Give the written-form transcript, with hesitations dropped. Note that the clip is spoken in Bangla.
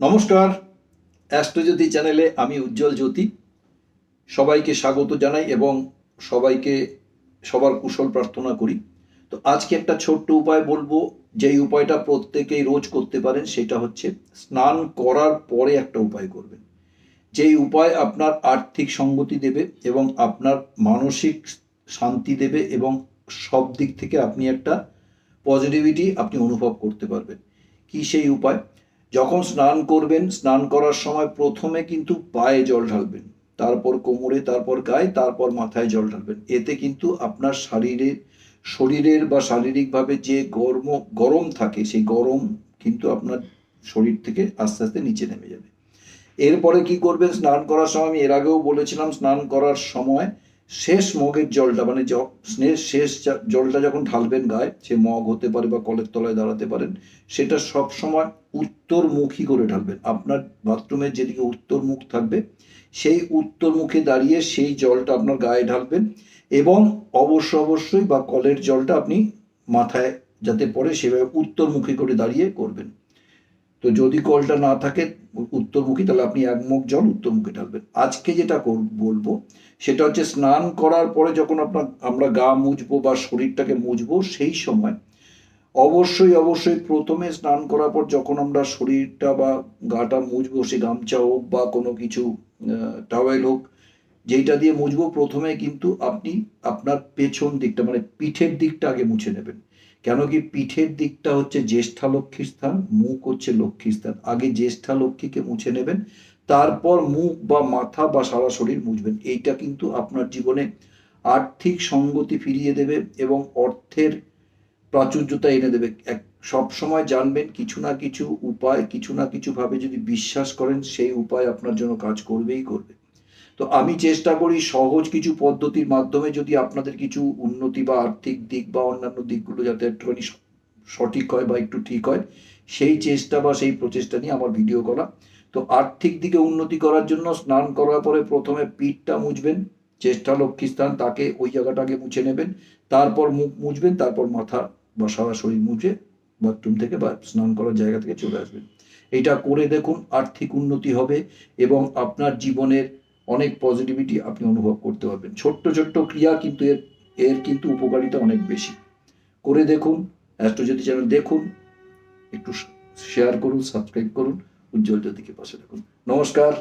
নমস্কার, অ্যাস্ট্রোজ্যোতি চ্যানেলে আমি উজ্জ্বল জ্যোতি। সবাইকে স্বাগত জানাই এবং সবাইকে সবার কুশল প্রার্থনা করি। তো আজকে একটা ছোট্ট উপায় বলবো, যেই উপায়টা প্রত্যেকেই রোজ করতে পারেন। সেটা হচ্ছে স্নান করার পরে একটা উপায় করবেন, যেই উপায় আপনার আর্থিক সঙ্গতি দেবে এবং আপনার মানসিক শান্তি দেবে এবং সব দিক থেকে আপনি একটা পজিটিভিটি আপনি অনুভব করতে পারবেন। কি সেই উপায়? যখন স্নান করবেন, স্নান করার সময় প্রথমে কিন্তু পায়ে জল ঢালবেন, তারপর কোমরে, তারপর গায়ে, তারপর মাথায় জল ঢালবেন। এতে কিন্তু আপনার শরীরের বা শারীরিকভাবে যে গরম থাকে, সেই গরম কিন্তু আপনার শরীর থেকে আস্তে আস্তে নিচে নেমে যাবে। এরপরে কি করবেন? স্নান করার সময় আমি এর আগেও বলেছিলাম, স্নান করার সময় শেষ মগের জলটা, মানে শেষ জলটা যখন ঢালবেন গায়ে, সে মগ হতে পারে বা কলের তলায় দাঁড়াতে পারেন, সেটা সব সময় উত্তরমুখী করে ঢালবেন। আপনার বাথরুমের যেদিকে উত্তর মুখ থাকবে, সেই উত্তর মুখে দাঁড়িয়ে সেই জলটা আপনার গায়ে ঢালবেন এবং অবশ্যই বা কলের জলটা আপনি মাথায় যাতে পড়ে সেভাবে উত্তরমুখী করে দাঁড়িয়ে করবেন। তো যদি কলটা না থাকে উত্তরমুখী, তাহলে আপনি এক মুখ জল উত্তরমুখী ঢালবেন। আজকে যেটা বলবো সেটা হচ্ছে, স্নান করার পরে যখন আমরা গা মুছবো বা শরীরটাকে মুছবো, সেই সময় অবশ্যই প্রথমে স্নান করার পর যখন আমরা শরীরটা বা গাটা মুছবো, সে গামছা হোক বা কোনো কিছু টাওয়েল হোক, যেইটা দিয়ে মুছবো, প্রথমে কিন্তু আপনি আপনার পেছন দিকটা মানে পিঠের দিকটা আগে মুছে নেবেন। কেন কি, পিঠের দিকটা হচ্ছে জ্যেষ্ঠা লক্ষ্মীর স্থান, মুখ হচ্ছে লক্ষ্মীর স্থান। আগে জ্যেষ্ঠা লক্ষ্মীকে মুছে নেবেন, তারপর মুখ বা মাথা বা সারা শরীর মুছবেন। এইটা কিন্তু আপনার জীবনে আর্থিক সঙ্গতি ফিরিয়ে দেবে এবং অর্থের প্রাচুর্যতা এনে দেবে। সব সময় জানবেন, কিছু না কিছু উপায়, কিছু না কিছু ভাবে যদি বিশ্বাস করেন, সেই উপায় আপনার জন্য কাজ করবেই করবে। তো আমি চেষ্টা করি সহজ কিছু পদ্ধতির মাধ্যমে যদি আপনাদের কিছু উন্নতি বা আর্থিক দিক বা অন্যান্য দিকগুলো যাতে একটুখানি সঠিক হয় বা একটু ঠিক হয়, সেই চেষ্টা বা সেই প্রচেষ্টা নিয়ে আমার ভিডিও করা। তো আর্থিক দিকে উন্নতি করার জন্য স্নান করার পরে প্রথমে পিঠটা মুছবেন, জ্যেষ্ঠা লক্ষ্মী স্থান, তাকে ওই জায়গাটাকে মুছে নেবেন, তারপর মুখ মুছবেন, তারপর মাথা বা সারা শরীর মুছে বাথরুম থেকে বা স্নান করার জায়গা থেকে চলে আসবেন। এটা করে দেখুন, আর্থিক উন্নতি হবে এবং আপনার জীবনের অনেক পজিটিভিটি আপনি অনুভব করতে পারবেন। ছোট্ট ছোট্ট ক্রিয়া, কিন্তু এর এর কিন্তু উপকারিতা অনেক বেশি। করে দেখুন। অ্যাস্ট্রোজ্যোতি চ্যানেল দেখুন, একটু শেয়ার করুন, সাবস্ক্রাইব করুন, উজ্জ্বল জ্যোতিকে পাশে রাখুন। নমস্কার।